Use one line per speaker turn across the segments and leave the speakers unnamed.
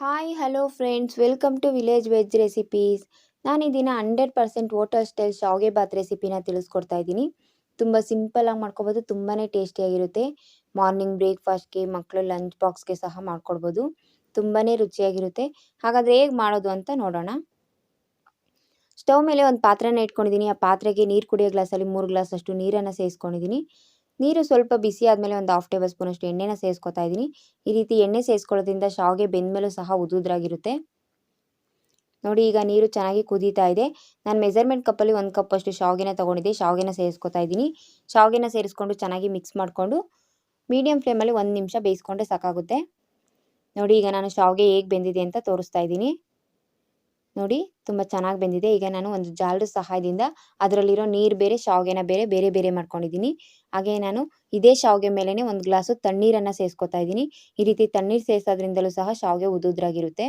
Hi hello friends, welcome to village veg recipes. ನಾನು ಈ ದಿನ 100% ಹೋಟೆಲ್ ಸ್ಟೈಲ್ ಶಾವಿಗೆ ಬಾತ್ ರೆಸಿಪಿನ ತಿಳಿಸ್ಕೊಡ್ತಾ ಇದ್ದೀನಿ. ತುಂಬ ಸಿಂಪಲಾಗಿ ಮಾಡ್ಕೊಬೋದು, ತುಂಬಾ ಟೇಸ್ಟಿಯಾಗಿರುತ್ತೆ. ಮಾರ್ನಿಂಗ್ ಬ್ರೇಕ್ಫಾಸ್ಟ್ಗೆ, ಮಕ್ಕಳು ಲಂಚ್ ಬಾಕ್ಸ್ಗೆ ಸಹ ಮಾಡ್ಕೊಡ್ಬೋದು. ತುಂಬಾ ರುಚಿಯಾಗಿರುತ್ತೆ. ಹಾಗಾದರೆ ಹೇಗೆ ಮಾಡೋದು ಅಂತ ನೋಡೋಣ. ಸ್ಟವ್ ಮೇಲೆ ಒಂದು ಪಾತ್ರೆನ ಇಟ್ಕೊಂಡಿದ್ದೀನಿ. ಆ ಪಾತ್ರೆಗೆ ನೀರು ಕುಡಿಯೋ ಗ್ಲಾಸಲ್ಲಿ 3 ಗ್ಲಾಸ್ ಅಷ್ಟು ನೀರನ್ನು ಸೇರಿಸ್ಕೊಂಡಿದ್ದೀನಿ. ನೀರು ಸ್ವಲ್ಪ ಬಿಸಿ ಆದಮೇಲೆ ಒಂದು 1/2 ಟೇಬಲ್ ಸ್ಪೂನ್ ಅಷ್ಟು ಎಣ್ಣೆನ ಸೇರಿಸ್ಕೊತಾ ಇದ್ದೀನಿ. ಈ ರೀತಿ ಎಣ್ಣೆ ಸೇರಿಸ್ಕೊಳ್ಳೋದ್ರಿಂದ ಶಾವಿಗೆ ಬೆಂದಮೇಲೂ ಸಹ ಉದುದ್ರಾಗಿರುತ್ತೆ. ನೋಡಿ, ಈಗ ನೀರು ಚೆನ್ನಾಗಿ ಕುದೀತಾ ಇದೆ. ನಾನು ಮೆಜರ್ಮೆಂಟ್ ಕಪ್ಪಲ್ಲಿ 1 ಕಪ್ ಅಷ್ಟು ಶಾವಿಗೆನ ತೊಗೊಂಡಿದ್ದೆ. ಶಾವಿಗೆನ ಸೇರಿಸ್ಕೊತಾ ಇದ್ದೀನಿ. ಶಾವಿಗೆನ ಸೇರಿಸ್ಕೊಂಡು ಚೆನ್ನಾಗಿ ಮಿಕ್ಸ್ ಮಾಡಿಕೊಂಡು ಮೀಡಿಯಂ ಫ್ಲೇಮಲ್ಲಿ 1 ನಿಮಿಷ ಬೇಯಿಸ್ಕೊಂಡ್ರೆ ಸಾಕಾಗುತ್ತೆ. ನೋಡಿ, ಈಗ ನಾನು ಶಾವಿಗೆ ಹೇಗೆ ಬೆಂದಿದೆ ಅಂತ ತೋರಿಸ್ತಾ ಇದ್ದೀನಿ. ನೋಡಿ, ತುಂಬ ಚೆನ್ನಾಗಿ ಬೆಂದಿದೆ. ಈಗ ನಾನು ಒಂದು ಜಾಲದ ಸಹಾಯದಿಂದ ಅದರಲ್ಲಿರೋ ನೀರು ಬೇರೆ, ಶಾವಿಗೆನ ಬೇರೆ ಬೇರೆ ಮಾಡ್ಕೊಂಡಿದ್ದೀನಿ. ಹಾಗೆ ನಾನು ಇದೇ ಶಾವಿಗೆ ಮೇಲೇ 1 ಗ್ಲಾಸು ತಣ್ಣೀರನ್ನು ಸೇರಿಸ್ಕೊತಾ ಇದ್ದೀನಿ. ಈ ರೀತಿ ತಣ್ಣೀರು ಸೇರಿಸೋದ್ರಿಂದಲೂ ಸಹ ಶಾವಿಗೆ ಉದುದ್ರಾಗಿರುತ್ತೆ.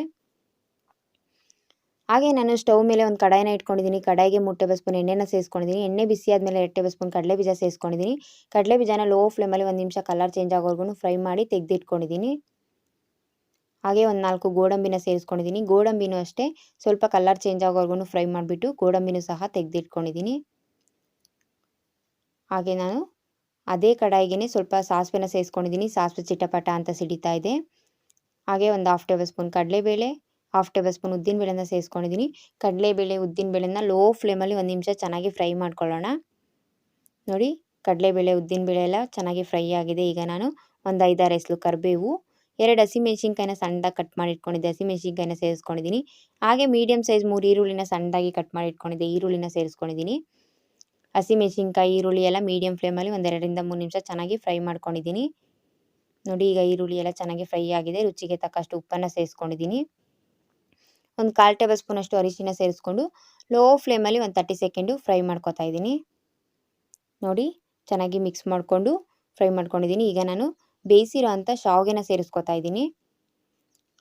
ಹಾಗೆ ನಾನು ಸ್ಟವ್ ಮೇಲೆ ಒಂದು ಕಡಾಯಿನ ಇಟ್ಕೊಂಡಿದ್ದೀನಿ. ಕಡಾಯಿಗೆ 3 ಟೇಬಲ್ ಸ್ಪೂನ್ ಎಣ್ಣೆನ ಸೇರಿಸ್ಕೊಂಡಿದ್ದೀನಿ. ಎಣ್ಣೆ ಬಿಸಿ ಆದಮೇಲೆ 2 ಟೇಬಲ್ ಸ್ಪೂನ್ ಕಡಲೆಬೀಜ ಸೇರಿಸ್ಕೊಂಡಿದ್ದೀನಿ. ಕಡಲೆಬೀಜನ ಲೋ ಫ್ಲೇಮಲ್ಲಿ 1 ನಿಮಿಷ ಕಲರ್ ಚೇಂಜ್ ಆಗೋವರೆಗೂ ಫ್ರೈ ಮಾಡಿ ತೆಗೆದಿಟ್ಕೊಂಡಿದ್ದೀನಿ. ಹಾಗೆ ಒಂದು 4 ಗೋಡಂಬಿನ ಸೇರಿಸ್ಕೊಂಡಿದ್ದೀನಿ. ಗೋಡಂಬಿನೂ ಅಷ್ಟೇ ಸ್ವಲ್ಪ ಕಲರ್ ಚೇಂಜ್ ಆಗೋವರೆಗೂ ಫ್ರೈ ಮಾಡಿಬಿಟ್ಟು ಗೋಡಂಬಿನೂ ಸಹ ತೆಗೆದಿಟ್ಕೊಂಡಿದ್ದೀನಿ. ಹಾಗೆ ನಾನು ಅದೇ ಕಡಾಯಿಗೆ ಸ್ವಲ್ಪ ಸಾಸಿವೆನ ಸೇರಿಸ್ಕೊಂಡಿದ್ದೀನಿ. ಸಾಸಿವೆ ಚಿಟಪಟ ಅಂತ ಸಿಡಿತಾ ಇದೆ. ಹಾಗೆ ಒಂದು 1/2 ಟೇಬಲ್ ಸ್ಪೂನ್ ಕಡಲೆಬೇಳೆ, 1/2 ಟೇಬಲ್ ಸ್ಪೂನ್ ಉದ್ದಿನಬೇಳೆನ ಸೇರಿಸ್ಕೊಂಡಿದ್ದೀನಿ. ಕಡಲೆಬೇಳೆ, ಉದ್ದಿನಬೇಳೆನ ಲೋ ಫ್ಲೇಮಲ್ಲಿ 1 ನಿಮಿಷ ಚೆನ್ನಾಗಿ ಫ್ರೈ ಮಾಡ್ಕೊಳ್ಳೋಣ. ನೋಡಿ, ಕಡಲೆಬೇಳೆ, ಉದ್ದಿನಬೇಳೆ ಎಲ್ಲ ಚೆನ್ನಾಗಿ ಫ್ರೈ ಆಗಿದೆ. ಈಗ ನಾನು ಒಂದು 5-6 ಎಸಳು ಕರಿಬೇವು, 2 ಹಸಿಮೆಣಸಿನ್ಕಾಯಿನ ಸಣ್ಣದಾಗಿ ಕಟ್ ಮಾಡಿ ಇಟ್ಕೊಂಡಿದ್ದೆ. ಹಸಿಮೆಣಸಿನ್ಕಾಯಿನ ಸೇರಿಸ್ಕೊಂಡಿದ್ದೀನಿ. ಹಾಗೆ ಮೀಡಿಯಂ ಸೈಜ್ 3 ಈರುಳ್ಳಿನ ಸಣ್ಣದಾಗಿ ಕಟ್ ಮಾಡಿ ಇಟ್ಕೊಂಡಿದ್ದೆ. ಈರುಳ್ಳಿನ ಸೇರಿಸ್ಕೊಂಡಿದ್ದೀನಿ. ಹಸಿಮೆಣಸಿನ್ಕಾಯಿ, ಈರುಳ್ಳಿ ಎಲ್ಲ ಮೀಡಿಯಂ ಫ್ಲೇಮಲ್ಲಿ 1 2ರಿಂದ 3 ನಿಮಿಷ ಚೆನ್ನಾಗಿ ಫ್ರೈ ಮಾಡ್ಕೊಂಡಿದ್ದೀನಿ. ನೋಡಿ, ಈಗ ಈರುಳ್ಳಿ ಎಲ್ಲ ಚೆನ್ನಾಗಿ ಫ್ರೈ ಆಗಿದೆ. ರುಚಿಗೆ ತಕ್ಕಷ್ಟು ಉಪ್ಪನ್ನು ಸೇರಿಸ್ಕೊಂಡಿದ್ದೀನಿ. ಒಂದು 1/4 ಟೇಬಲ್ ಸ್ಪೂನ್ ಅಷ್ಟು ಅರಿಶಿನ ಸೇರಿಸ್ಕೊಂಡು ಲೋ ಫ್ಲೇಮಲ್ಲಿ ಒಂದು 30 ಸೆಕೆಂಡು ಫ್ರೈ ಮಾಡ್ಕೊತಾ ಇದ್ದೀನಿ. ನೋಡಿ, ಚೆನ್ನಾಗಿ ಮಿಕ್ಸ್ ಮಾಡಿಕೊಂಡು ಫ್ರೈ ಮಾಡ್ಕೊಂಡಿದ್ದೀನಿ. ಈಗ ನಾನು ಬೇಯಿಸಿರೋ ಅಂಥ ಶಾವಿಗೆನ ಸೇರಿಸ್ಕೊತಾ ಇದ್ದೀನಿ.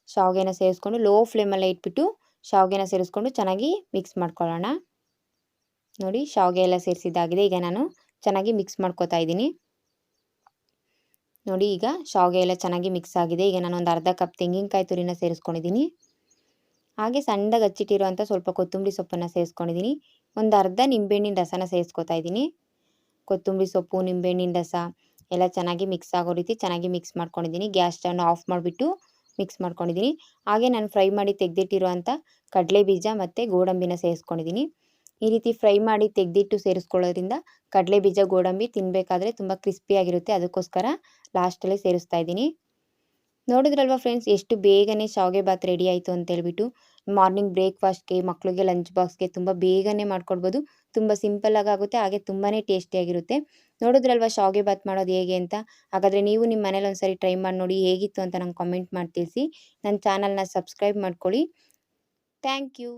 ಶಾವಿಗೆನ ಸೇರಿಸ್ಕೊಂಡು ಲೋ ಫ್ಲೇಮಲ್ಲೇ ಇಟ್ಬಿಟ್ಟು ಶಾವಿಗೆನ ಸೇರಿಸ್ಕೊಂಡು ಚೆನ್ನಾಗಿ ಮಿಕ್ಸ್ ಮಾಡ್ಕೊಳ್ಳೋಣ. ನೋಡಿ, ಶಾವಿಗೆ ಎಲ್ಲ ಸೇರಿಸಿದ್ದಾಗಿದೆ. ಈಗ ನಾನು ಚೆನ್ನಾಗಿ ಮಿಕ್ಸ್ ಮಾಡ್ಕೊತಾ ಇದ್ದೀನಿ. ನೋಡಿ, ಈಗ ಶಾವಿಗೆ ಎಲ್ಲ ಚೆನ್ನಾಗಿ ಮಿಕ್ಸ್ ಆಗಿದೆ. ಈಗ ನಾನು ಒಂದು ಅರ್ಧ ಕಪ್ ತೆಂಗಿನಕಾಯಿ ತುರಿನ ಸೇರಿಸ್ಕೊಂಡಿದ್ದೀನಿ. ಹಾಗೆ ಸಣ್ಣದಾಗಿ ಹಚ್ಚಿಟ್ಟಿರುವಂಥ ಸ್ವಲ್ಪ ಕೊತ್ತಂಬರಿ ಸೊಪ್ಪನ್ನು ಸೇರಿಸ್ಕೊಂಡಿದ್ದೀನಿ. ಒಂದು ಅರ್ಧ ನಿಂಬೆಹಣ್ಣಿನ ರಸನ ಸೇರಿಸ್ಕೊತಾ ಇದ್ದೀನಿ. ಕೊತ್ತಂಬರಿ ಸೊಪ್ಪು, ನಿಂಬೆಹಣ್ಣಿನ ರಸ ಎಲ್ಲ ಚೆನ್ನಾಗಿ ಮಿಕ್ಸ್ ಆಗೋ ರೀತಿ ಚೆನ್ನಾಗಿ ಮಿಕ್ಸ್ ಮಾಡ್ಕೊಂಡಿದ್ದೀನಿ. ಗ್ಯಾಸ್ ಸ್ಟವ್ನ ಆಫ್ ಮಾಡಿಬಿಟ್ಟು ಮಿಕ್ಸ್ ಮಾಡ್ಕೊಂಡಿದ್ದೀನಿ. ಹಾಗೆ ನಾನು ಫ್ರೈ ಮಾಡಿ ತೆಗೆದಿಟ್ಟಿರುವಂಥ ಕಡಲೆ ಬೀಜ ಮತ್ತು ಗೋಡಂಬಿನ ಸೇರಿಸ್ಕೊಂಡಿದ್ದೀನಿ. ಈ ರೀತಿ ಫ್ರೈ ಮಾಡಿ ತೆಗೆದಿಟ್ಟು ಸೇರಿಸ್ಕೊಳ್ಳೋದ್ರಿಂದ ಕಡಲೆ ಬೀಜ, ಗೋಡಂಬಿ ತಿನ್ನಬೇಕಾದ್ರೆ ತುಂಬ ಕ್ರಿಸ್ಪಿಯಾಗಿರುತ್ತೆ. ಅದಕ್ಕೋಸ್ಕರ ಲಾಸ್ಟಲ್ಲಿ ಸೇರಿಸ್ತಾ ಇದ್ದೀನಿ. ನೋಡಿದ್ರಲ್ವ ಫ್ರೆಂಡ್ಸ್, ಎಷ್ಟು ಬೇಗನೆ ಶಾವಿಗೆ ಬಾತ್ ರೆಡಿ ಆಯಿತು ಅಂತೇಳ್ಬಿಟ್ಟು. ಮಾರ್ನಿಂಗ್ ಬ್ರೇಕ್ಫಾಸ್ಟ್ಗೆ, ಮಕ್ಕಳಿಗೆ ಲಂಚ್ ಬಾಕ್ಸ್ಗೆ ತುಂಬ ಬೇಗನೆ ಮಾಡ್ಕೊಡ್ಬೋದು. ತುಂಬ ಸಿಂಪಲ್ಲಾಗಿ ಆಗುತ್ತೆ. ಹಾಗೆ ತುಂಬಾ ಟೇಸ್ಟಿಯಾಗಿರುತ್ತೆ. ನೋಡಿದ್ರಲ್ವ ಶಾವಿಗೆ ಬಾತ್ ಮಾಡೋದು ಹೇಗೆ ಅಂತ. ಹಾಗಾದರೆ ನೀವು ನಿಮ್ಮ ಮನೇಲಿ ಒಂದ್ಸರಿ ಟ್ರೈ ಮಾಡಿ ನೋಡಿ, ಹೇಗಿತ್ತು ಅಂತ ನಂಗೆ ಕಾಮೆಂಟ್ ಮಾಡಿ ತಿಳಿಸಿ. ನನ್ನ ಚಾನಲ್ನ ಸಬ್ಸ್ಕ್ರೈಬ್ ಮಾಡ್ಕೊಳ್ಳಿ. Thank you.